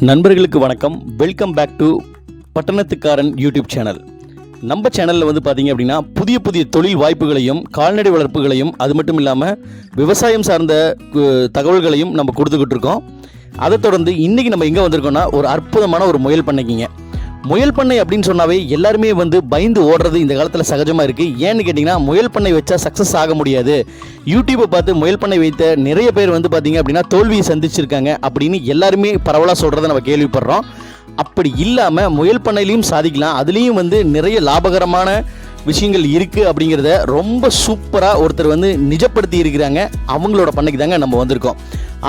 நண்பர்களுக்கு வணக்கம். Welcome back to Pattanathukkaran YouTube channel. நம்ம சேனலில் வந்து பார்த்தீங்க அப்படின்னா புதிய புதிய தொழில் வாய்ப்புகளையும் கால்நடை வளர்ப்புகளையும் அது மட்டும் இல்லாமல் விவசாயம் சார்ந்த தகவல்களையும் நம்ம கொடுத்துக்கிட்டு இருக்கோம். அதை தொடர்ந்து இன்றைக்கி நம்ம எங்கே வந்திருக்கோம்னா ஒரு அற்புதமான ஒரு முயல் பண்ணைக்குங்க. முயல் பண்ணை அப்படின்னு சொன்னாவே எல்லாருமே வந்து பயந்து ஓடுறது இந்த காலத்தில் சகஜமாக இருக்குது. ஏன்னு கேட்டிங்கன்னா முயல் பண்ணை வச்சா சக்ஸஸ் ஆக முடியாது, யூடியூப்பை பார்த்து முயல் பண்ணை வைத்த நிறைய பேர் வந்து பார்த்திங்க அப்படின்னா தோல்வியை சந்திச்சிருக்காங்க அப்படின்னு எல்லாருமே பரவலாக சொல்கிறத நம்ம கேள்விப்படுறோம். அப்படி இல்லாமல் முயல் பண்ணையிலையும் சாதிக்கலாம், அதுலேயும் வந்து நிறைய லாபகரமான விஷயங்கள் இருக்குது அப்படிங்கிறத ரொம்ப சூப்பராக ஒருத்தர் வந்து நிஜப்படுத்தி இருக்கிறாங்க. அவங்களோட பண்ணைக்கு தாங்க நம்ம வந்திருக்கோம்.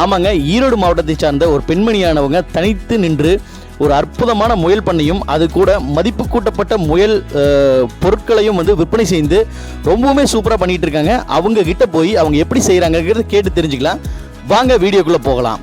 ஆமாங்க, ஈரோடு மாவட்டத்தை சார்ந்த ஒரு பெண்மணியானவங்க தனித்து நின்று ஒரு அற்புதமான முயல் பண்ணையும் அது கூட மதிப்பு கூட்டப்பட்ட முயல் பொருட்களையும் வந்து விற்பனை செய்து ரொம்பவுமே சூப்பராக பண்ணிகிட்டு இருக்காங்க. அவங்க கிட்ட போய் அவங்க எப்படி செய்கிறாங்கிறத கேட்டு தெரிஞ்சுக்கலாம். வாங்க வீடியோக்குள்ளே போகலாம்.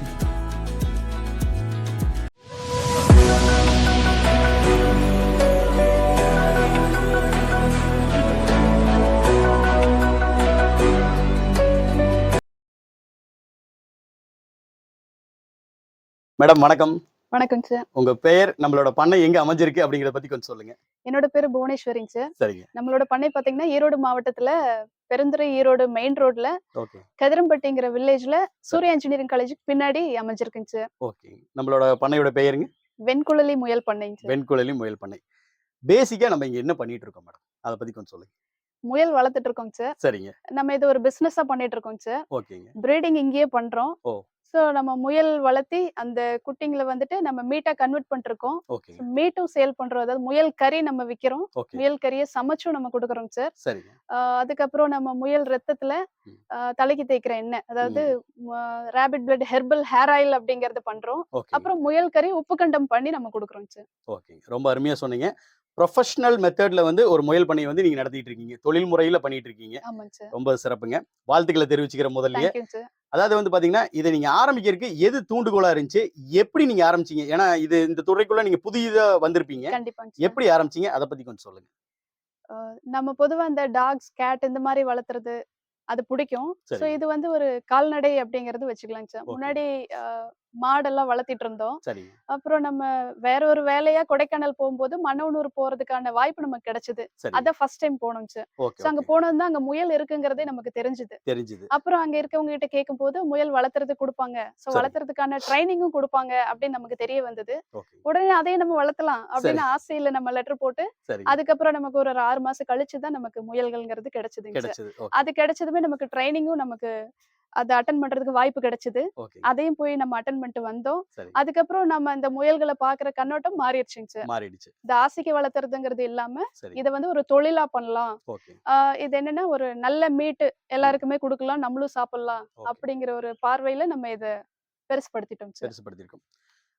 மேடம் வணக்கம். வணக்கம் சார். உங்க பெயர், நம்மளோட பண்ணை எங்க அமைஞ்சிருக்கு அப்படிங்கறத பத்தி கொஞ்சம் சொல்லுங்க. என்னோட பேரு புவனேஸ்வரிங்க சார். சரிங்க. நம்மளோட பண்ணை பாத்தீங்கன்னா ஈரோடு மாவட்டத்துல பெருந்துறை ஈரோடு மெயின் ரோட்ல கதிரம்பட்டிங்கிற வில்லேஜ்ல சூர்யா இன்ஜினியரிங் காலேஜுக்கு பின்னாடி அமைஞ்சிருக்குங்க சார். ஓகே. நம்மளோட பண்ணையோட பெயருங்க? வெண்குழலி முயல் பண்ணைங்க சார். வெண்குழலி முயல் பண்ணை. பேசிக்கா நம்ம இங்க என்ன பண்ணிட்டு இருக்கோம் மேடம், அதை பத்தி கொஞ்சம் சொல்லுங்க. முயல் வளர்த்துட்டு இருக்கோங்க சார். சரிங்க. நம்ம இது ஒரு பிசினஸா பண்ணிட்டு இருக்கோங்க சார். ஓகேங்க. பிரீடிங் இங்கேயே பண்றோம். ஓ. சோ நம்ம முயல் வளர்த்தி அந்த குட்டிங்களை வந்துட்டு நம்ம மீட்டா கன்வெர்ட் பண்ணிருக்கோம். மீட்டும் சேல் பண்றோம். அதாவது முயல் கறி நம்ம விக்கிறோம். முயல் கறியை சமைச்சும் நம்ம கொடுக்குறோம் சார். சரிங்க. அதுக்கப்புறம் நம்ம முயல் ரத்தத்துல தலைக்கு தேய்க்கிற எண்ணெய், அதாவது rapid blood herbal hair oil அப்படிங்கறது பண்றோம். அப்புறம் முயல் கறி உப்பு கண்டம் பண்ணி நம்ம கொடுக்குறோம் சார். ஓகே, ரொம்ப அருமையா சொன்னீங்க. ப்ரொஃபஷனல் மெத்தட்ல வந்து ஒரு முயல் பண்ணையை வந்து நீங்க நடத்திட்டு இருக்கீங்க, தொழில் முறையில பண்ணிட்டு இருக்கீங்க. ரொம்ப சிறப்புங்க, வாழ்த்துக்களை தெரிவிச்சுக்கிற முதல்லயே. அதாவது வந்து பாத்தீங்கன்னா இதை நீங்க ஆரம்பிக்கிறதுக்கு எது தூண்டுகோலா இருந்துச்சு, எப்படி நீங்க ஆரம்பிச்சீங்க? ஏன்னா இது இந்த துறைக்குள்ள நீங்க புதியதா வந்திருப்பீங்க, எப்படி ஆரம்பிச்சீங்க அதை பத்தி கொஞ்சம் சொல்லுங்க. நம்ம பொதுவா இந்த டாக்ஸ் கேட் இந்த மாதிரி வளர்த்துறது அது பிடிக்கும். சோ இது வந்து ஒரு கால்நடை அப்படிங்கறது வச்சுக்கலாங்க சார். முன்னாடி மாடெல்லாம் வளர்த்திட்டு இருந்தோம். அப்புறம் நம்ம வேற ஒரு வேலையா கொடைக்கானல் போகும்போது மன்னவனூர் போறதுக்கான வாய்ப்பு நமக்கு கிடைச்சது. அத ஃபர்ஸ்ட் டைம் போனோம் சார். சோ அங்க போனது அங்க முயல் இருக்குங்கிறதே நமக்கு தெரிஞ்சது. அப்புறம் அங்க இருக்கவங்க கிட்ட கேட்கும் போது முயல் வளர்த்துறது கொடுப்பாங்க, சோ வளர்த்துறதுக்கான ட்ரைனிங்கும் கொடுப்பாங்க அப்படின்னு நமக்கு தெரிய வந்தது. உடனே அதையும் நம்ம வளர்த்தலாம் அப்படின்னு ஆசையில நம்ம லெட்டர் போட்டு அதுக்கப்புறம் நமக்கு ஒரு 6 மாசம் கழிச்சுதான் நமக்கு முயல்கள்ங்கிறது கிடைச்சதுங்க சார். அது கிடைச்சதுமே நமக்கு ட்ரைனிங்கும் நமக்கு அதை அட்டன் பண்றதுக்கு வாய்ப்பு கிடைச்சது. அதையும் போய் நம்ம அட்டன் பண்ணிட்டு வந்தோம். அதுக்கப்புறம் நம்ம இந்த முயல்களை பாக்குற கண்ணோட்டம் மாறிடுச்சுங்க சார். இந்த ஆசைக்கு வளர்த்துறதுங்கிறது இல்லாம இத வந்து ஒரு தொழிலா பண்ணலாம். இது என்னன்னா ஒரு நல்ல மீட் எல்லாருக்குமே கொடுக்கலாம், நம்மளும் சாப்பிடலாம் அப்படிங்கிற ஒரு பார்வையில நம்ம இதை பெருசுபடுத்திட்டோம்.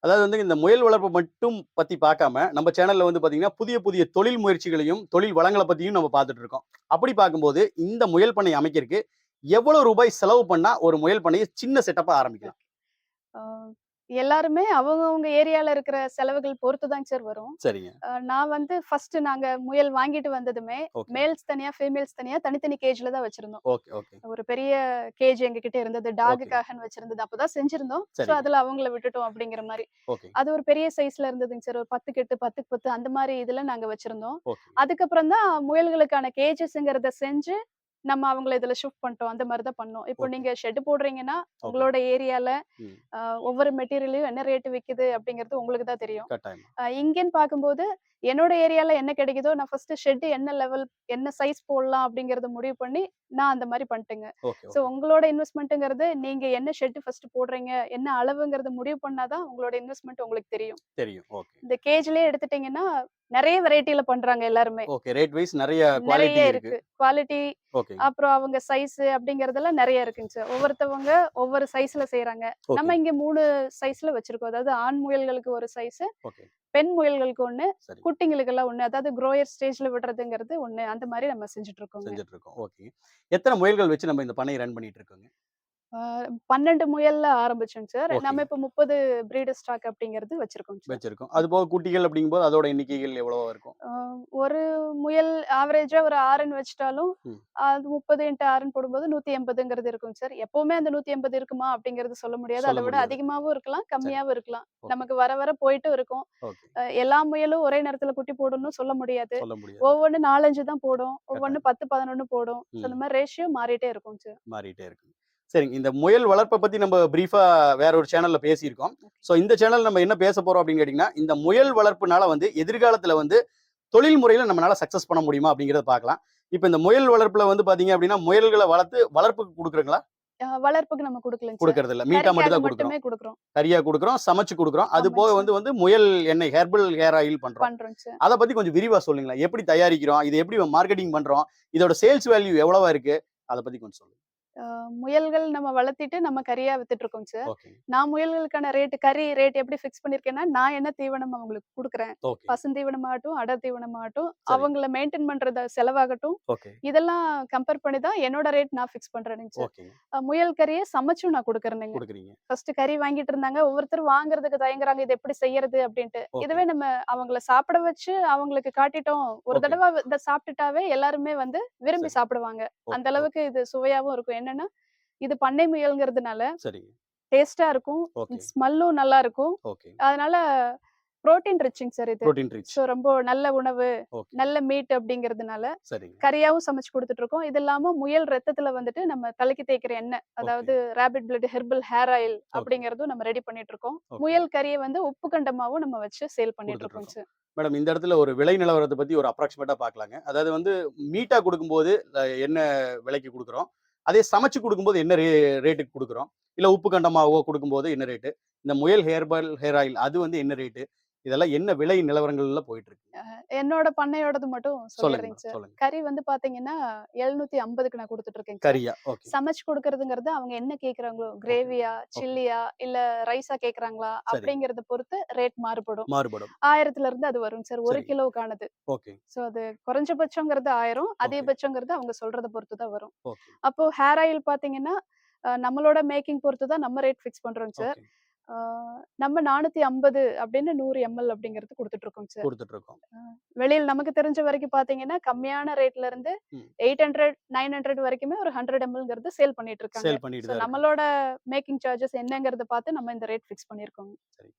அதாவது வந்து இந்த முயல் வளர்ப்பு மட்டும் பத்தி பார்க்காம நம்ம சேனல்ல வந்து பாத்தீங்கன்னா புதிய புதிய தொழில் முயற்சிகளையும் தொழில் வளங்களை பத்தியும் நம்ம பார்த்துட்டு இருக்கோம். அப்படி பார்க்கும்போது இந்த முயல் பண்ணை அமைக்கிறதுக்கு எவ்வளவு ரூபாய் செலவு பண்ணா ஒரு முயல் பண்ணையை சின்ன செட்டப்பா ஆரம்பிக்கலாம்? எல்லாருமே அவங்க ஏரியால இருக்கிற செலவுகள் பொறுத்துதான் சார் வரும். சரிங்க. நான் வந்து ஃபர்ஸ்ட் நாங்க முயல் வாங்கிட்டு வந்ததுமே மேல்ஸ் தனியா ஃபீமேல்ஸ் தனியா தனித்தனி கேஜ்ல தான் வச்சிருந்தோம். ஒரு பெரிய கேஜ் எங்க கிட்ட இருந்தது, டாகுக்காகன்னு வச்சிருந்தது. அப்பதான் செஞ்சிருந்தோம். சோ அதுல அவங்கள விட்டுட்டோம் அப்படிங்கிற மாதிரி. அது ஒரு பெரிய சைஸ்ல இருந்ததுங்க சார். ஒரு 10 8 10 10 அந்த மாதிரி இதுல நாங்க வச்சிருந்தோம். அதுக்கப்புறம் தான் முயல்களுக்கான கேஜஸ்ங்கிறத செஞ்சு நம்ம அவங்களை இதுல ஷிஃப்ட் பண்ணிட்டோம். அந்த மாதிரிதான் பண்ணோம். இப்போ நீங்க ஷெட் போடுறீங்கன்னா உங்களோட ஏரியால ஒவ்வொரு மெட்டீரியலையும் என்ன ரேட் விக்குது அப்படிங்கிறது உங்களுக்கு தான் தெரியும். இங்கன்னு பார்க்கும்போது என்னோட ஏரியால என்ன கிடைக்குதோ நான் ஃபர்ஸ்ட் ஷெட் என்ன லெவல் என்ன சைஸ் போடலாம் அப்படிங்கறத முடிவு பண்ணி நான் அந்த மாதிரி பண்ணிட்டேங்க. சோ உங்களோட இன்வெஸ்ட்மெண்ட்ங்கிறது நீங்க என்ன ஷெட் ஃபர்ஸ்ட் போடுறீங்க, என்ன அளவுங்கறத முடிவு பண்ணாதான் உங்களோட இன்வெஸ்ட்மெண்ட் உங்களுக்கு தெரியும். இந்த கேஜ்லயே எடுத்துட்டீங்கன்னா நிறைய வெரைட்டில பண்றாங்க எல்லாருமே. ரேட் வைஸ் நிறைய இருக்கு. குவாலிட்டி அப்புறம் அவங்க சைஸ் அப்படிங்கறதெல்லாம் நிறைய இருக்குங்க சார். ஒவ்வொருத்தவங்க ஒவ்வொரு சைஸ்ல செய்யறாங்க. நம்ம இங்க 3 சைஸ்ல வச்சிருக்கோம். அதாவது ஆண் முயல்களுக்கு ஒரு சைஸ், பெண் முயல்களுக்கு ஒண்ணு, குட்டிங்களுக்கு எல்லாம் ஒண்ணு, அதாவது குரோயர் ஸ்டேஜ்ல விடுறதுங்கிறது ஒண்ணு. அந்த மாதிரி நம்ம செஞ்சுட்டு இருக்கோம். ஓகே. எத்தனை முயல்கள் வச்சு நம்ம இந்த பண்ணையை ரன் பண்ணிட்டு இருக்கோங்க? 12 முயல்ல ஆரம்பிச்சோங்க சார். ஓகே. நம்ம இப்ப 30 பிரீடர் ஸ்டாக் அப்படிங்கிறது வச்சிருக்கோம் சார். வச்சிருக்கோம். அதுபோக குட்டிகள் அப்படிங்கும்போது அதோட எண்ணிக்கைகள் எவ்வளவா இருக்கும்? அ ஒரு முயல் ஆவரேஜா ஒரு 6ன்னு வச்சுட்டாலும், ம். அது 30 × 6ன்னு போடும்போது 180ங்கிறது இருக்கும் சார். எப்பவுமே அந்த 180 இருக்குமா அப்படிங்கிறது சொல்ல முடியாது. சொல்ல அத விட முடியாது. அதிகமாவும் இருக்கலாம், சரி. கம்மியாவும் இருக்கலாம். ஓகே. நமக்கு வர வர போயிட்டும் இருக்கும். ஓகே. எல்லா முயலும் ஒரே நேரத்துல குட்டி போடும்னு சொல்ல முடியாது. சொல்ல முடியாது. ஒவ்வொன்னு 4, 5 தான் போடும். ஒவ்வொன்னு கட்டாயம். 10, 11 போடும். ஸோ ம். அந்த மாரி ரேஷியோ மாறிட்டே இருக்கும் சார். மாறிட்டே இருக்கு. சரிங்க. இந்த முயல் வளர்ப்ப பத்தி நம்ம பிரீஃபா வேற ஒரு சேனல்ல பேசியிருக்கோம். ஸோ இந்த சேனல் நம்ம என்ன பேச போறோம் அப்படின்னு கேட்டீங்கன்னா, இந்த முயல் வளர்ப்புனால வந்து எதிர்காலத்துல வந்து தொழில் முறையில நம்மனால சக்சஸ் பண்ண முடியுமா அப்படிங்கிறத பார்க்கலாம். இப்ப இந்த முயல் வளர்ப்புல வந்து பாத்தீங்க அப்படின்னா, முயல்கள வளர்த்து வளர்ப்புக்கு குடுக்குறீங்களா? வளர்ப்புக்கு நம்ம குடுக்கலங்க சார். குடுக்கறது இல்ல. மீட்டா மட்டும் கறிக்காக தான் குடுக்குறோம். மட்டுமே குடுக்குறோம். கறியா குடுக்குறோம், சமைச்சு குடுக்குறோம். அது ஆமாங்க போக சார். வந்து வந்து முயல் எண்ணெய், ஹெர்பல் ஹேர் ஆயில் பண்றோம். பண்றோங்க சார். அத பத்தி கொஞ்சம் விரிவா சொல்லுங்களேன். எப்படி தயாரிக்கிறோம்? இது எப்படி மார்க்கெட்டிங் பண்றோம்? இதோட சேல்ஸ் வேல்யூ எவ்வளவா இருக்கு? அத பத்தி கொஞ்சம் சொல்லுங்க. அ முயல்கள் நம்ம வளர்த்திட்டு நம்ம கறியா வித்துட்டு இருக்கோங்க சார். ஓகே. நான் முயல்களுக்கான கறி ரேட் எப்படி ஃபிக்ஸ் பண்ணியிருக்கேன்னா, நான் என்ன தீவனம் அவங்களுக்கு குடுக்குறேன். ஓகே. பசுந்தீவனமாகட்டும், அடர் தீவனமாகட்டும், சரி. அவங்கள மெயின்டெயின் பண்றத செலவாகட்டும், ஓகே. இதெல்லாம் கம்பேர் பண்ணி தான் என்னோட ரேட் நான் ஃபிக்ஸ் பண்றேனுங்க சார். ஓகேங்க. முயல் கறிய சமைச்சும் நான் குடுக்குறேனுங்க. குடுக்குறீங்க. ஃபர்ஸ்ட் கறி வாங்கிட்டு இருந்தாங்க. ஒவ்வொருத்தரும் வாங்குறதுக்கு தயங்குறாங்க. இது எப்படி செய்யறது அப்படின்ட்டு. ஓகே. இதுவே நம்ம அவங்கள சாப்பிட வச்சு அவங்களுக்கு காட்டிட்டோம். ஒரு ஓகே. தடவ இத சாப்பிட்டுட்டாவே எல்லாருமே வந்து விரும்பி சரி. சாப்பிடுவாங்க. ஓகே. அந்த அளவுக்கு இது சுவையாவும் இருக்கும். என்னன்னா, இது பண்ணை முயல்ங்கிறதுனால சரிங்க. டேஸ்ட்டா இருக்கும். ஓகே. ஸ்மெல்லும் நல்லா இருக்கும். ஓகே. அதனால புரோட்டீன் ரிச்சுங்க சார் இது. Protein rich. ஸோ ரொம்ப நல்ல உணவு, ஓகே. நல்ல மீட் அப்படிங்கிறதுனால சரிங்க. கறியாவும் சமைச்சு குடுத்துட்டு இருக்கோம். இது இல்லாம முயல் ரத்தத்துல வந்துட்டு நம்ம தலைக்கு தேய்க்கிற எண்ணெய், அதாவது rapid blood herbal hair oil அப்படிங்கிறதும் நம்ம ரெடி பண்ணிட்டு இருக்கோம். ஓகே. முயல் கறிய வந்து உப்பு கண்டமாவும் நம்ம வச்சு சேல் பண்ணிட்டு குடுத்துட்டு இருக்கோம் சார். மேடம் இந்த இடத்துல ஒரு விலை நிலவரத்த பத்தி ஒரு அப்ராக்ஸிமேட்டா பார்க்கலாங்க. அதாவது வந்து மீட்டா குடுக்கும்போது என்ன விலைக்கு குடுக்குறோம்? அதே சமைச்சு குடுக்கும்போது என்ன ரேட்டுக்கு குடுக்குறோம்? இல்ல உப்பு கண்டமாவோ குடுக்கும்போது என்ன ரேட்டு? இந்த முயல் ஹெர்பல் ஹேர் ஆயில் அது வந்து என்ன ரேட்டு? இதெல்லாம் என்ன விலை நிலவரங்கள்ல போயிட்டு இருக்கு? என்னோட பண்ணையோடது மட்டும் சொல்லுங்க சொல்லிடுறேங்க மேடம். சார். சொல்லுங்க. கறி வந்து பாத்தீங்கன்னா 750க்கு நான் குடுத்துட்டு இருக்கேங்க சார். கரியா. ஓகே. சமைச்சு குடுக்கறதுங்கிறது அவங்க என்ன கேட்கறாங்களோ, கிரேவியா, சில்லியா, இல்ல ரைஸா கேட்கறாங்களா சரி. அப்படிங்கிறத பொறுத்து ரேட் மாறுபடும். மாறுபடும். 1000ல இருந்து அது வரும் சார். 1 சரி. கிலோவுக்கானது. ஓகே. ஸோ அது குறைஞ்சபட்சங்கிறது 1000, ஓகே. அதிகபட்சங்கிறது அவங்க சொல்றத பொறுத்து தான் வரும். ஓகே. அப்போ ஹேர் ஆயில் பாத்தீங்கன்னா, நம்மளோட மேக்கிங் பொறுத்து தான் நம்ம ரேட் ஃபிக்ஸ் பண்றோங்க சார். ஓகே. ஆ நம்ம 450 அப்படின்னு 100 எம்எல் அப்படிங்கிறது குடுத்துட்டு இருக்கோங்க சார். குடுத்துட்டு இருக்கோம். வெளியில நமக்கு தெரிஞ்ச வரைக்கும் பாத்தீங்கன்னா, கம்மியான ரேட்ல இருந்து ம். 800, 900 வரைக்குமே ஒரு 100 எம்எல்ங்கிறது சேல் பண்ணிட்டு இருக்காங்க. சேல் பண்ணிட்டு ஸோ தான் இருக்கு. நம்மளோட மேக்கிங் சார்ஜஸ் என்னங்கிறத பார்த்து நம்ம இந்த ரேட் ஃபிக்ஸ் பண்ணியிருக்கோங்க. சரி.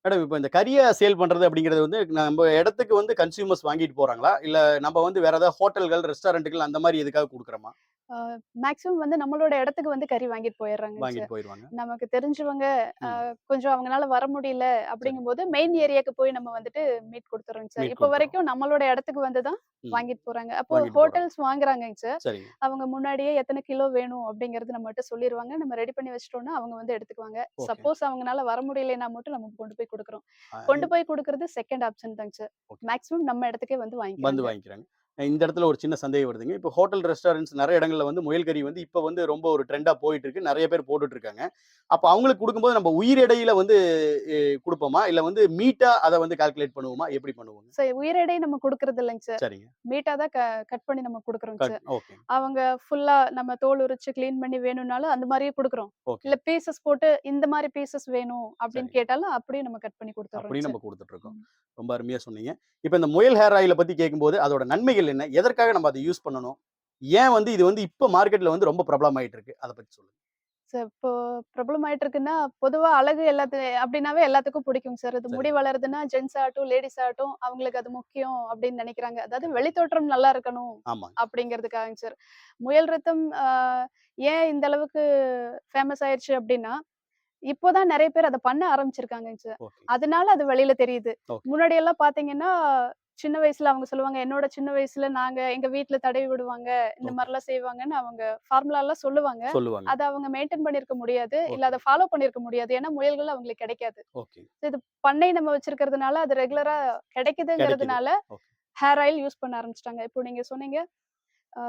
மேடம் இப்ப இந்த கறிய சேல் பண்றது அப்படிங்கிறது வந்து நம்ம இடத்துக்கு வந்து கன்சியூமர்ஸ் வாங்கிட்டு போறாங்களா? இல்ல நம்ம வந்து வேற ஏதாவது ஹோட்டல்கள், ரெஸ்டாரண்ட்கள் அந்த மாரி எதுக்காவது குடுக்குறோமா? மேக்ஸிமம் வந்து நம்மளோட இடத்துக்கு வந்து கறி வாங்கிட்டு போயிடுறாங்க வாங்கிட்டு சார். போயிருவாங்க. நமக்கு தெரிஞ்சவங்க ம். கொஞ்சம் அவங்கனால வர முடியல சரி. அப்படிங்கும்போது மெயின் ஏரியாக்கு போய் நம்ம வந்துட்டு மீட் குடுத்துறோங்க சார். மீட் இப்போ குடுத்துறோம். வரைக்கும் நம்மளோட இடத்துக்கு வந்து தான் ம். வாங்கிட்டு போறாங்க. அப்போ வாங்கிட்டு போறாங்க. ஹோட்டல்ஸ் வாங்குறாங்கங்க சார். சரிங்க. அவங்க முன்னாடியே எத்தனை கிலோ வேணும் அப்படிங்கிறது நம்மட்ட சொல்லிருவாங்க. நம்ம ரெடி பண்ணி வச்சுட்டோம்னா அவங்க வந்து எடுத்துக்குவாங்க. ஓகே. சப்போஸ் அவங்கனால வர முடியலைன்னா மட்டும் நம்ம கொண்டு போய் குடுக்குறோம். அ கொண்டு போய் குடுக்குறது செகண்ட் ஆப்ஷன் தாங்க சார். ஓகே. மேக்ஸிமம் நம்ம இடத்துக்கே வந்து வந்து வாங்கிக்கிறாங்க. வாங்கிக்கிறாங்க. இந்த இடத்துல ஒரு சின்ன சந்தேகம் வருதுங்க. இப்போ ஹோட்டல், ரெஸ்டாரண்ட்ஸ் நெறைய இடங்கள்ல வந்து முயல் கறி வந்து இப்ப வந்து ரொம்ப ஒரு ட்ரெண்டா போயிட்டு இருக்கு. நெறைய பேர் போட்டுட்டு இருக்காங்க. அப்ப அவங்களுக்கு குடுக்கும்போது நம்ம உயிர் எடையில வந்து குடுப்போமா? இல்ல வந்து மீட்டா அத வந்து கால்குலேட் பண்ணுவோமா? எப்படி பண்ணுவோங்க? உயிர் எடை நம்ம குடுக்குறது இல்லைங்க சார். சரிங்க. மீட்டா தான் கட் பண்ணி நம்ம குடுக்குறோங்க சார். ஓகே. அவங்க ஃபுல்லா நம்ம தோல் உரிச்சு கிளீன் பண்ணி வேணும்னாலும் அந்த மாரியே குடுக்குறோம். ஓகே. இல்ல பீசஸ் போட்டு இந்த மாரி பீசஸ் வேணும் அப்படின்னு சரி. கேட்டாலும் அப்படியே நம்ம கட் பண்ணி குடுத்துர்றோம் அப்படியும் சார். நம்ம குடுத்துட்டு இருக்கோம். ரொம்ப அருமையா சொன்னீங்க. இப்ப இந்த முயல் ஹேர் ஆயில பத்தி கேட்கும்போது, அதோட நன்மைகள் என்ன? எதற்காக நம்ம அத யூஸ் பண்ணணும்? ஏன் வந்து இது வந்து இப்ப மார்க்கெட்ல வந்து ரொம்ப பிரபலமாயிட்டு இருக்கு? அத பத்தி சொல்லுங்க. சார் இப்போ பிரபலம் ஆயிட்டு இருக்குன்னா, பொதுவா அழகு அப்படின்னாவே எல்லாத்துக்கும் பிடிக்குங்க சார். அது முடி சரிங்க. வளருதுன்னா ஜென்ட்ஸ் ஆகட்டும், லேடீஸ் ஆகட்டும் அவங்களுக்கு அது முக்கியம் அப்படின்னு நெனைக்கிறாங்க. அதாவது வெளித்தோற்றம் நல்லா இருக்கணும் ஆமாங்க. அப்படிங்கிறதுக்காகங்க சார். முயல் ரத்தம் ஏன் இந்த அளவுக்கு ஃபேமஸ் ஆயிருச்சு அப்படின்னா, இப்போ தான் நெறைய பேர் அத பண்ண ஆரம்பிச்சிருக்காங்கங்க சார். ஓகே. அதனால அது வெளில தெரியுது. ஓகே. முன்னாடி எல்லாம் பார்த்தீங்கன்னா, சின்ன வயசுல அவங்க சொல்லுவாங்க, என்னோட சின்ன வயசுல எங்க வீட்ல தடவி விடுவாங்க. இந்த ஓகே. மாரிலாம் செய்வாங்கன்னு அவங்க ஃபார்முலாலாம் சொல்லுவாங்க. சொல்லுவாங்க. அத அவங்க மெயின்டெயின் பண்ணியிருக்க முடியாது. இல்ல ஓகே. அத ஃபாலோ பண்ணியிருக்க முடியாது. ஏன்னா முயல்கள் அவங்களுக்கு கிடைக்காது. ஓகே. இது பண்ணை நம்ம வச்சிருக்கிறதுனால, அது ரெகுலரா கிடைக்குது. கிடைக்குதுங்கிறதுனால, ஓகே. ஹேர் ஆயில் யூஸ் பண்ண ஆரம்பிச்சுட்டாங்க. இப்போ நீங்க சொன்னீங்க, அ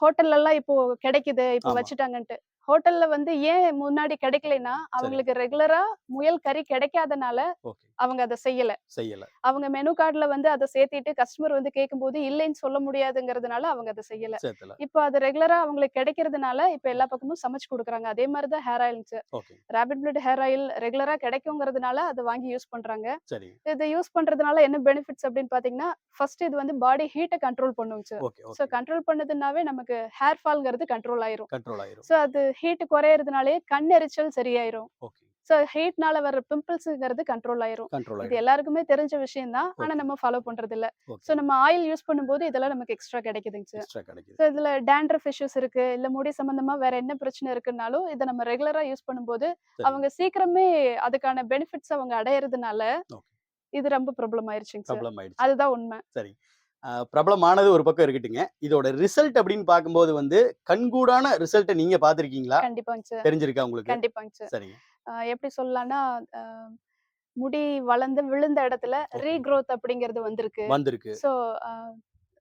ஹோட்டல்லலாம் இப்போ கிடைக்குது, இப்போ ஆமா. வச்சுட்டாங்கன்ட்டு. ஹோட்டல்ல வந்து ஏன் முன்னாடி கிடைக்கலைன்னா, சரி. அவங்களுக்கு ரெகுலரா முயல் கறி கிடைக்காதனால, ஓகே. அவங்க அதை செய்யல. அவங்க மெனு கார்டுல வந்து அதை சேர்த்திட்டு கஸ்டமர் வந்து கேட்கும்போது இல்லைன்னு சொல்ல முடியாதுங்கிறதுனால அவங்க அதை செய்யல. இப்போ அது ரெகுலரா அவங்களுக்கு கிடைக்கிறதுனால இப்ப எல்லா பக்கமும் சமைச்சு கொடுக்குறாங்க. அதே மாதிரிதான் hair oils. Rapid blood hair oil ரெகுலரா கிடைக்குங்கிறதுனால அதை வாங்கி யூஸ் பண்றாங்க. இதை யூஸ் பண்றதுனால என்ன பெனிஃபிட்ஸ் அப்படின்னு பாத்தீங்கன்னா, ஃபர்ஸ்ட் இது வந்து பாடி ஹீட்டை கண்ட்ரோல் பண்ணும் சார். சோ கண்ட்ரோல் பண்ணதுனாவே நமக்கு ஹேர் ஃபால்ங்கிறது கண்ட்ரோல் ஆயிரும். சோ அது ஹீட் குறையறதுனாலே கண் எரிச்சல் சரியாயிரும். சோ ஹீட்னால வர்ற பிம்பிள்ஸ்ங்கிறது கண்ட்ரோல் ஆயிரும். இது எல்லாருக்குமே தெரிஞ்ச விஷயம் தான். ஆனா நம்ம ஃபாலோ பண்றது இல்ல. சோ நம்ம ஆயில் யூஸ் பண்ணும்போது இதெல்லாம் நமக்கு எக்ஸ்ட்ரா கிடைக்குதுங்க சார். சோ இதுல டேண்ட்ரஃப் இஷ்யூஸ் இருக்கு, இல்ல முடி சம்பந்தமா வேற என்ன பிரச்சனை இருக்குன்னாலும் இதை நம்ம ரெகுலரா யூஸ் பண்ணும்போது அவங்க சீக்கிரமே அதுக்கான பெனிஃபிட்ஸ் அவங்க அடையறதுனால இது ரொம்ப ப்ராப்ளம் ஆயிருச்சுங்க சார். அதுதான் உண்மை. சரி, பிரபலமானது ஒரு பக்கம் இருக்கட்டுங்க. இதோட ரிசல்ட் அப்படின்னு பார்க்கும்போது வந்து கண்கூடான ரிசல்ட்டை நீங்க பாத்திருக்கீங்களா? கண்டிப்பாங்க சார். தெரிஞ்சிருக்கா உங்களுக்கு? கண்டிப்பாங்க சார். சரிங்க. எப்படி சொல்லலாம்னா, முடி வளர்ந்து விழுந்த இடத்துல ரீக்ரோத் அப்படிங்கிறது வந்திருக்கு. சோ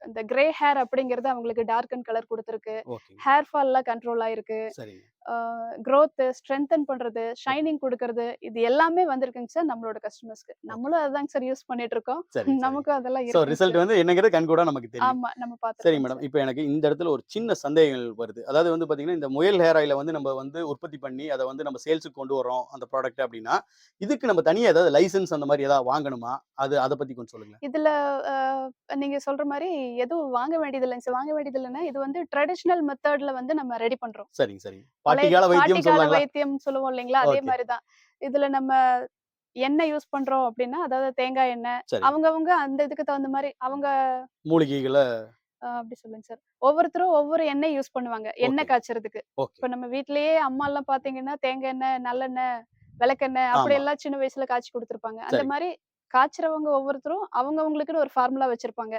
இந்த கிரே ஹேர் அப்படிங்கிறது அவங்களுக்கு டார்க்கன் கலர் கொடுத்திருக்கு. ஹேர் ஃபால்லாம் கண்ட்ரோல் ஆயிருக்கு. growth ஸ்ட்ரென்தன் பண்றது, ஷைனிங் கொடுக்கறது, இது எல்லாமே வந்திருக்குங்க சார் நம்மளோட கஸ்டமர்ஸ்க்கு. நம்மளும் அதாங்க சார் யூஸ் பண்ணிட்டு இருக்கோம். நமக்கும் அதெல்லாம் இருக்கு. சோ ரிசல்ட் வந்து என்னங்கிறது கண்கூடா நமக்கு தெரியும். ஆமா, நம்ம பார்த்தோம். சரி மேடம், இப்போ எனக்கு இந்த இடத்துல ஒரு சின்ன சந்தேகங்கள் வருது. அதாவது வந்து பாத்தீங்கன்னா, இந்த முயல் ஹேர் ஆயில வந்து நம்ம வந்து உற்பத்தி பண்ணி அதை வந்து நம்ம சேல்ஸுக்கு கொண்டு வரோம் அந்த ப்ராடக்ட் அப்படின்னா, இதுக்கு நம்ம தனியா ஏதாவது லைசென்ஸ் அந்த மாதிரி ஏதாவது வாங்கணுமா? அதை பத்தி கொஞ்சம் சொல்லுங்க. இதுல நீங்க சொல்ற மாதிரி எதுவும் வாங்க வேண்டியது இல்லைங்க சார். வாங்க வேண்டியது இல்லைன்னா இது வந்து ட்ரெடிஷனல் மெத்தட்ல வந்து நம்ம ரெடி பண்றோம். சரிங்க. பாட்டிகால வைத்தியம் சொல்லுவோம் இல்லைங்களா, அதே மாதிரிதான். இதுல நம்ம எண்ணெய் யூஸ் பண்றோம் அப்படின்னா, அதாவது தேங்காய் எண்ணெய், அவங்கவங்க அந்த இதுக்கு தகுந்த மாதிரி அவங்க மூலிகைகளை அப்படி சொல்லுங்க சார். ஒவ்வொருத்தரும் ஒவ்வொரு எண்ணெய் யூஸ் பண்ணுவாங்க எண்ணெய் காய்ச்சறதுக்கு. இப்ப நம்ம வீட்லயே அம்மா எல்லாம் பாத்தீங்கன்னா தேங்காய் எண்ணெய், நல்லெண்ணெய், விளக்கெண்ணெய் அப்படி எல்லாம் சின்ன வயசுல காய்ச்சி கொடுத்திருப்பாங்க. அந்த மாதிரி காய்ச்சறவங்க ஒவ்வொருத்தரும் அவங்கவங்களுக்குன்னு ஒரு ஃபார்முலா வச்சிருப்பாங்க.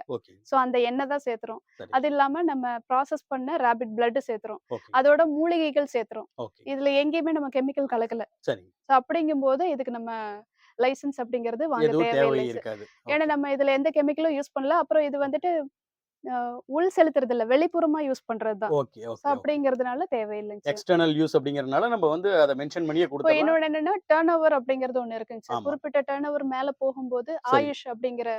சோ அந்த எண்ணெய் தான் சேர்த்துறோம். அது இல்லாம நம்ம ப்ராசஸ் பண்ண ரேபிட் பிளட் சேர்த்துறோம். அதோட மூலிகைகள் சேர்த்துறோம். இதுல எங்கேயுமே நம்ம கெமிக்கல் கலக்கல. சோ அப்படிங்கும்போது இதுக்கு நம்ம லைசென்ஸ் அப்படிங்கிறது வாங்க தேவையில்லை. ஏன்னா நம்ம இதுல எந்த கெமிக்கலும் யூஸ் பண்ணல. அப்புறம் இது வந்துட்டு உள் செலுத்துறது இல்ல, வெளிப்புறமா யூஸ் பண்றதுதான். அப்படிங்கிறதுனால தேவையில்லைங்க சார். எக்ஸ்டர்னல் யூஸ் அப்படிங்கறதுனால நம்ம வந்து அதை மென்ஷன் பண்ணியே கொடுத்தோம். இன்னொன்னு என்னன்னா டர்ன் ஓவர் அப்படிங்கிறது ஒண்ணு இருக்குங்க சார். குறிப்பிட்ட டர்ன் ஓவர் மேல போகும்போது ஆயுஷ் அப்படிங்கிற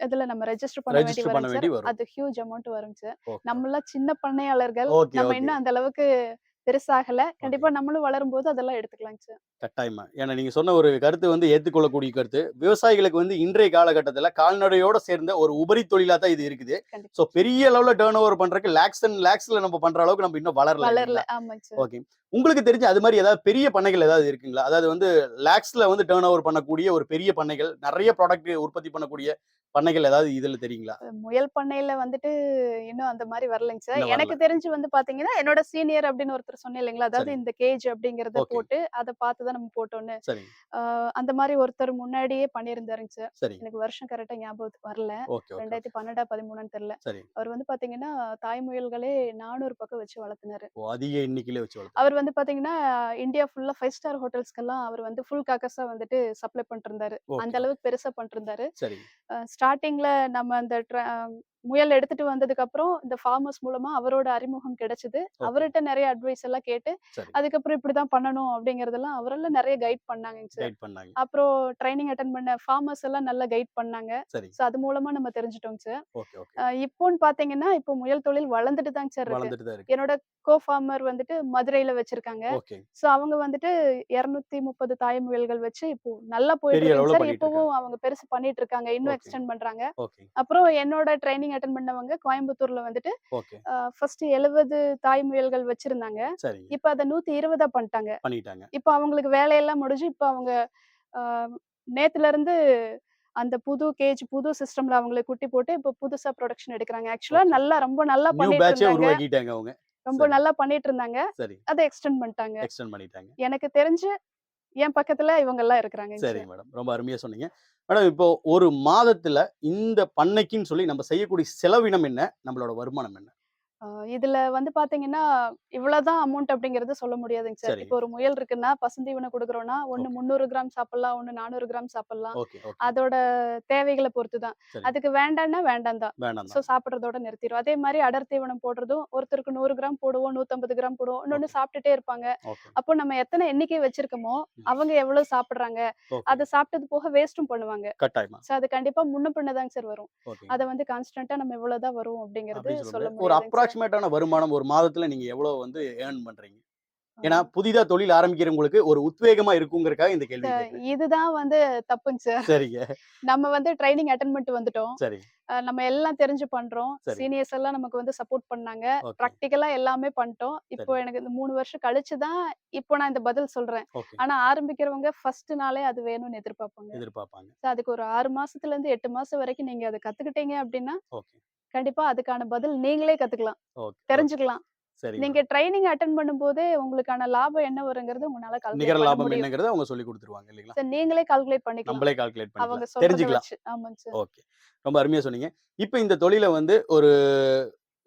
இதுல நம்ம ரெஜிஸ்டர் பண்ண வேண்டி வரும். அது ஹியூஜ் அமௌண்ட் வருங்க சார். நம்ம எல்லாம் சின்ன பண்ணையாளர்கள், நம்ம இன்னும் அந்த அளவுக்கு பெருசாகல. கண்டிப்பா நம்மளும் வளரும் போது அதெல்லாம் எடுத்துக்கலாங்க சார். கட்டாயமா. ஏன்னா நீங்க சொன்ன ஒரு கருத்து வந்து ஏத்துக்கொள்ளக்கூடிய கருத்து. விவசாயிகளுக்கு வந்து இன்றைய காலகட்டத்துல கால்நடையோட சேர்ந்த ஒரு உபரி தொழிலா தான் இது இருக்குது. சோ பெரிய அளவுல டர்ன் ஓவர் பண்றதுக்கு லாக்ஸ் அண்ட் லாக்ஸ்ல நம்ம பண்ற அளவுக்கு நம்ம இன்னும் வளரல. ஆமாங்க சார். ஓகே. உங்களுக்கு தெரிஞ்ச அது மாதிரி ஏதாவது பெரிய பண்ணைகள் ஏதாவது இருக்குங்களா? அதாவது வந்து லாக்ஸ்ல வந்து டர்ன் ஓவர் பண்ணக்கூடிய ஒரு பெரிய பண்ணைகள், நிறைய ப்ராடக்ட் உற்பத்தி பண்ணக்கூடிய பண்ணைகள் ஏதாவது இதுல தெரியுங்களா? முயல் பண்ணையில வந்துட்டு இன்னும் அந்த மாதிரி வரலைங்க சார். எனக்கு தெரிஞ்சு வந்து பாத்தீங்கன்னா, என்னோட சீனியர் அப்படின்னு ஒருத்தர் சொன்னேன் இல்லைங்களா, அதாவது இந்த கேஜ் அப்படிங்கறத போட்டு அதை பார்த்துதான் நம்ம போட்டோன்னு. அந்த மாதிரி ஒருத்தர் முன்னாடியே பண்ணியிருந்தாருங்க சார். எனக்கு வருஷம் கரெக்டா ஞாபகத்துக்கு வரல. 2012 13 தெரியல. அவர் வந்து பாத்தீங்கன்னா தாய் முயல்களே 400 பக்கம் வச்சு வளர்த்தினாரு. அதிக எண்ணிக்கையில வச்சு அவர் வந்து பாத்தீங்கன்னா இந்தியா ஃபுல்லா 5 ஸ்டார் ஹோட்டல்ஸ்க்கெல்லாம் அவர் வந்து ஃபுல் காக்கஸா வந்துட்டு சப்ளை பண்ணிட்டு இருந்தாரு. அந்த அளவுக்கு பெருசா பண்ணிட்டு இருந்தாரு. ஸ்டார்டிங்ல நம்ம அந்த முயல் எடுத்துட்டு வந்ததுக்கு அப்புறம் இந்த ஃபார்மர்ஸ் மூலமா அவரோட அறிமுகம் கிடைச்சது. அவர்கிட்ட நிறைய அட்வைஸ் எல்லாம் கேட்டு அதுக்கப்புறம் இப்படிதான் பண்ணணும் அப்படிங்கறதெல்லாம் அவரெல்லாம் நிறைய கைட் பண்ணாங்க சார். அப்புறம் ட்ரைனிங் அட்டெண்ட் பண்ண ஃபார்மர்ஸ் எல்லாம் நல்லா கைட் பண்ணாங்க. சோ அது மூலமா நம்ம தெரிஞ்சுட்டோம் சார். இப்போன்னு பாத்தீங்கன்னா இப்போ முயல் தொழில் வளர்ந்துட்டு தாங்க சார் இருக்கு. என்னோட கோ ஃபார்மர் வந்துட்டு மதுரையில வச்சிருக்காங்க. சோ அவங்க வந்துட்டு 230 தாய் முயல்கள் வச்சு இப்போ நல்லா போயிட்டு இருக்கு சார். இப்பவும் அவங்க பெருசு பண்ணிட்டு இருக்காங்க, இன்னும் எக்ஸ்டெண்ட் பண்றாங்க. அப்புறம் என்னோட ட்ரைனிங் அட்டெண்ட் பண்ணவங்க கோயம்புத்தூர்ல வந்துட்டு ஃபர்ஸ்ட் 70 தாய் முயல்கள் வச்சிருந்தாங்க. இப்ப அதை 120 பண்ணிட்டாங்க. இப்ப அவங்களுக்கு வேலையெல்லாம் முடிஞ்சு இப்ப அவங்க நேத்துல இருந்து அந்த புது கேஜ் புது சிஸ்டம்ல அவங்களை குட்டி போட்டு இப்ப புதுசா ப்ரொடக்ஷன் எடுக்கிறாங்க. ஆக்சுவலா நல்லா ரொம்ப நல்லா பண்ணிட்டு இருந்தாங்க. ரொம்ப நல்லா பண்ணிட்டு இருந்தாங்க. அதை எக்ஸ்டெண்ட் பண்ணிட்டாங்க. எனக்கு தெரிஞ்சு என் பக்கத்துல இவங்க எல்லாம் இருக்கிறாங்க. சரி மேடம், ரொம்ப அருமையா சொன்னீங்க மேடம். இப்போ ஒரு மாதத்துல இந்த பண்ணைக்குன்னு சொல்லி நம்ம செய்யக்கூடிய செலவினம் என்ன, நம்மளோட வருமானம் என்ன? இதுல வந்து பாத்தீங்கன்னா, இவ்வளவுதான் அமௌண்ட் அப்படிங்கிறது சொல்ல முடியாதுங்க சார். சரி. இப்போ ஒரு முயல் இருக்குன்னா, பசுந்தீவனம் குடுக்குறோம்னா, ஒண்ணு ஓகே. 300 கிராம் சாப்பிடலாம், ஒண்ணு 400 கிராம் சாப்பிடலாம். Okay, okay. அதோட தேவைகள பொறுத்து தான். சரி. அதுக்கு வேண்டான்னா வேண்டாம் தான். வேண்டாம் ஸோ தான். சாப்பிடுறதோட நிறுத்திரும். அதே மாரி அடர் தீவனம் போடுறதும், ஒருத்தருக்கு 100 கிராம் போடுவோம், 150 கிராம் போடுவோம். இன்னொன்னு ஓகே, சாப்பிட்டுட்டே இருப்பாங்க. ஓகே. அப்போ நம்ம எத்தன எண்ணிக்கை வச்சிருக்கோமோ, ம். அவங்க எவ்வளவு சாப்பிடுறாங்க, ஓகே. அத சாப்பிட்டது போக வேஸ்ட்டும் பண்ணுவாங்க. கட்டாயமா. ஸோ அது கண்டிப்பா முன்ன பின்ன தாங்க சார் வரும். ஓகே. அத வந்து கான்ஸ்டன்ட்டா நம்ம இவ்வளவுதான் வரும் அப்படிங்கிறது அப்படின்னு சொல்ல சொல்ல முடியாது. ஒரு முடியாதுங்க சார். அப்ராக்ஸிமேட்டான வருமானம் ஒரு மாதத்துல நீங்க எவ்வளவு வந்து ஏர்ன் பண்றீங்க? ஆ. ஏன்னா, புதிதா தொழில் ஆரம்பிக்கிறவங்களுக்கு ஒரு உத்வேகமா இருக்குங்கிறதுக்காக இந்த கேள்வி கேட்கிறேன். இதுதான் வந்து தப்புங்க சார். சரிங்க. நம்ம வந்து ட்ரெய்னிங் அட்டெண்ட் பண்ணிட்டு வந்துட்டோம். சரி, நம்ம எல்லாம் தெரிஞ்சு பண்றோம். சரி. சீனியர்ஸ் எல்லாம் நமக்கு வந்து சப்போர்ட் பண்ணாங்க. ஓகே. பிராக்டிகலா எல்லாமே பண்ணிட்டோம். இப்போ சரி. எனக்கு இந்த 3 வருஷம் கழிச்சு தான் இப்போ நான் இந்த பதில் சொல்றேன். ஓகே. ஆனா ஆரம்பிக்கிறவங்க ஃபர்ஸ்ட் நாளே அது வேணும்னு எதிர்பார்ப்பாங்க. எதிர்பார்ப்பாங்க. ஸோ அதுக்கு ஒரு 6 மாசத்துலருந்து 8 மாசம் வரைக்கும் நீங்க அத கத்துக்கிட்டீங்க அப்டின்னா, ஓகே. கண்டிப்பா அதுக்கான பதில் நீங்களே கத்துக்கலாம். ஓகே. ஓகே. தெரிஞ்சுக்கலாம். சரிங்க நீங்க மேடம். ட்ரெய்னிங் அட்டெண்ட் பண்ணும்போதே உங்களுக்கான லாபம் என்ன வருங்கிறது உங்களால கால்குலேட் நிகர பண்ண லாபம் முடியும். என்னங்கிறத அவங்க சொல்லிக் குடுத்துருவாங்க இல்லைங்களா? ஸோ நீங்களே கால்குலேட் பண்ணிக்கலாம். நம்மளே கால்குலேட் அவங்க பண்ணிக்கலாம். சொல்றத தெரிஞ்சுக்கலாம். வச்சு. ஆமாங்க சார். ஓகே. ரொம்ப அருமையா சொன்னீங்க. இப்ப இந்த தொழில வந்து ஒரு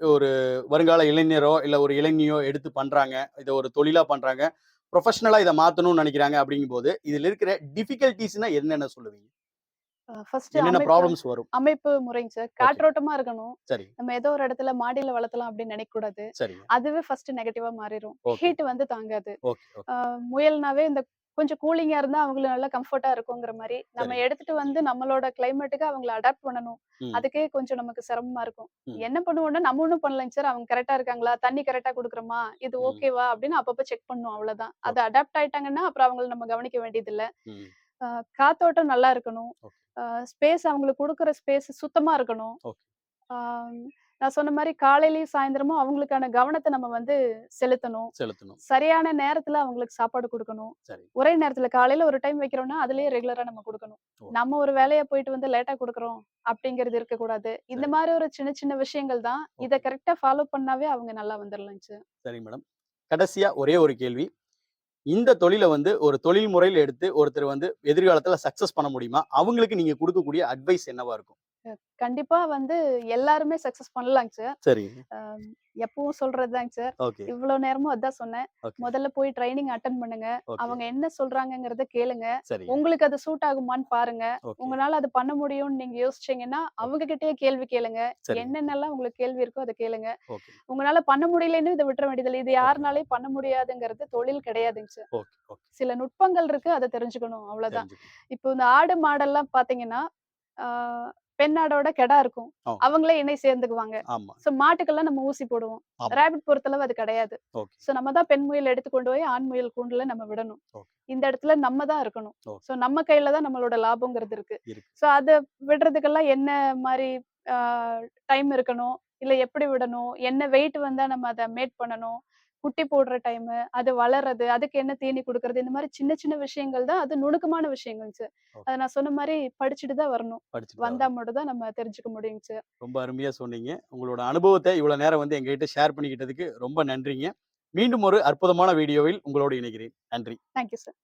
ஒரு வருங்கால இளைஞரோ, இல்ல ஒரு இளைஞியோ எடுத்து பண்றாங்க. இத ஒரு தொழிலா பண்றாங்க. புரொஃபஷனலா இத மாத்தணும்னு நெனைக்கிறாங்க அப்படிங்கும்போது, இதுல இருக்கிற டிஃபிகல்டீஸ்னா என்னென்ன சொல்லுவீங்க? ஃபர்ஸ்ட் என்னென்ன அமைப்பு ப்ராப்ளம்ஸ் வரும்? அமைப்பு முறைங்க சார். ஓகே. காற்றோட்டமா இருக்கணும். சரி. நம்ம ஏதோ ஒரு இடத்துல மாடியில வளர்த்தலாம் அப்படின்னு நினைக்கக்கூடாது. சரிங்க. அதுவே ஃபர்ஸ்ட் நெகட்டிவா மாறிரும். ஓகே. ஹீட் வந்து தாங்காது. ஓகே. ஓகே. முயல்னாவே இந்த கொஞ்சம் கூலிங்கா இருந்தா அவங்களுக்கு நல்லா கம்ஃபர்ட்டா இருக்குங்கிற மாரி, நம்ம சரி. எடுத்துட்டு வந்து நம்மளோட கிளைமேட்டுக்கு அவங்கள அடாப்ட் பண்ணணும். ம். அதுக்கே கொஞ்சம் நமக்கு சிரமமா இருக்கும். ம். என்ன பண்ணுவோம்னா, நம்ம ஒண்ணும் பண்ணலைங்க சார். அவங்க கரெக்ட்டா இருக்காங்களா? தண்ணி கரெக்ட்டா குடுக்குறோமா? இது ம். ஓகேவா? அப்படின்னு அப்பப்ப செக் பண்ணுவோம் அவ்வளோதான். அது ஓகே. அடாப்ட் ஆயிட்டாங்கன்னா, அப்புறம் அவங்கள நம்ம கவனிக்க வேண்டியதில்ல. ம். அ காத்தோட்டம் நல்லா இருக்கணும். ஓகே. ஸ்பேஸ் அவங்களுக்கு குடுக்குற ஸ்பேஸ் சுத்தமா இருக்கணும். ஓகே. ஆம், நான் சொன்ன மாரி காலையிலயும், சாயந்திரமும் அவங்களுக்கான கவனத்த நம்ம வந்து செலுத்தணும். செலுத்தணும். சரியான நேரத்துல அவங்களுக்கு சாப்பாடு குடுக்கணும். சரி. ஒரே நேரத்துல காலையில ஒரு டைம் வைக்கிறோம்னா, அதிலேயே ரெகுலரா நம்ம குடுக்கணும். ஓ! நம்ம ஒரு வேலையா போயிட்டு வந்து லேட்டா குடுக்குறோம் அப்படிங்கிறது இருக்கக்கூடாது. இந்த சரி. மாரி ஒரு சின்ன சின்ன விஷயங்கள் தான். இத ஓகே. கரெக்ட்டா ஃபாலோ பண்ணாவே அவங்க நல்லா வந்துரலாங்க சார். சரிங்க மேடம். கடைசியா ஒரே ஒரு கேள்வி. இந்த தொழில வந்து ஒரு தொழில் முறையில எடுத்து ஒருத்தர் வந்து எதிர்காலத்துல சக்சஸ் பண்ண முடியுமா? அவங்களுக்கு நீங்க குடுக்கக்கூடிய அட்வைஸ் என்னவா இருக்கும்? கண்டிப்பா வந்து எல்லாருமே சக்சஸ் பண்ணலாங்க சார். சரிங்க. அ எப்பவும் சொல்றதுதாங்க சார். ஓகே. இவ்ளோ நேரமும் அதான் சொன்னேன். ஓகே. முதல்ல போய் ட்ரெய்னிங் அட்டெண்ட் பண்ணுங்க. ஓகே. அவங்க என்ன சொல்றாங்கங்கிறத கேளுங்க. சரிங்க. உங்களுக்கு அது சூட் ஆகுமான்னு பாருங்க. ஓகே. உங்கனால அது பண்ண முடியும்னு நீங்க யோசிச்சீங்கன்னா, ஓகே. அவங்க கிட்டயே கேள்வி கேளுங்க. சரிங்க. என்னென்னலாம் உங்களுக்கு கேள்வி இருக்கோ அத கேளுங்க. ஓகே. உங்கனால பண்ண முடியலன்னு இத விட்டுற வேண்டியதில்ல. இது ஓகே. யாருனாலயும் பண்ண முடியாதுங்கிறது தொழில் கிடையாதுங்க சார். ஓகே. ஓகே. சில நுட்பங்கள் இருக்கு. அத தெரிஞ்சுக்கணும் அவ்வளோதான். தெரிஞ்சுக்கணும். இப்போ இந்த ஆடு, மாடெல்லாம் பார்த்தீங்கன்னா, ஆ பெண் ஆடோட கெடா இருக்கும். ஆ. அவங்களே இணை சேர்ந்துக்குவாங்க. ஆமா. ஸோ மாட்டுக்கெல்லாம் நம்ம ஊசி போடுவோம். ஆமா. ராபிட் பொறுத்தளவு அது கிடையாது. ஓகே. ஸோ நம்ம தான் பெண் முயல் எடுத்து கொண்டு போய் ஆண் முயல் கூண்டுல நம்ம விடணும். ஓகே. இந்த இடத்துல நம்ம தான் இருக்கணும். ஓகே. ஸோ நம்ம கையில தான் நம்மளோட லாபம்ங்கிறது இருக்கு. இருக்கு. ஸோ அத விடுறதுக்கெல்லாம் என்ன மாரி ஆ டைம் இருக்கணும்? இல்ல எப்படி விடணும்? என்ன வெயிட் வந்தா நம்ம அத மேட் பண்ணணும்? குட்டி போடுற டைமு, அது வளர்றது, அதுக்கு என்ன தீனி குடுக்குறது, இந்த மாரி சின்ன சின்ன விஷயங்கள் தான். அது நுணுக்கமான விஷயங்கங்க சார். ஓகே. அத நான் சொன்ன மாரி படிச்சுட்டு தான் வரணும். படிச்சுட்டு தான் வந்தா வரணும். மட்டும் தான் நம்ம தெரிஞ்சுக்க முடியுங்க சார். ரொம்ப அருமையா சொன்னீங்க. உங்களோட அனுபவத்த இவ்வளோ நேரம் வந்து எங்ககிட்ட ஷேர் பண்ணிக்கிட்டதுக்கு ரொம்ப நன்றிங்க. மீண்டும் ஒரு அற்புதமான வீடியோவில் உங்களோடு இணைகிறேன். நன்றி. Thank you sir.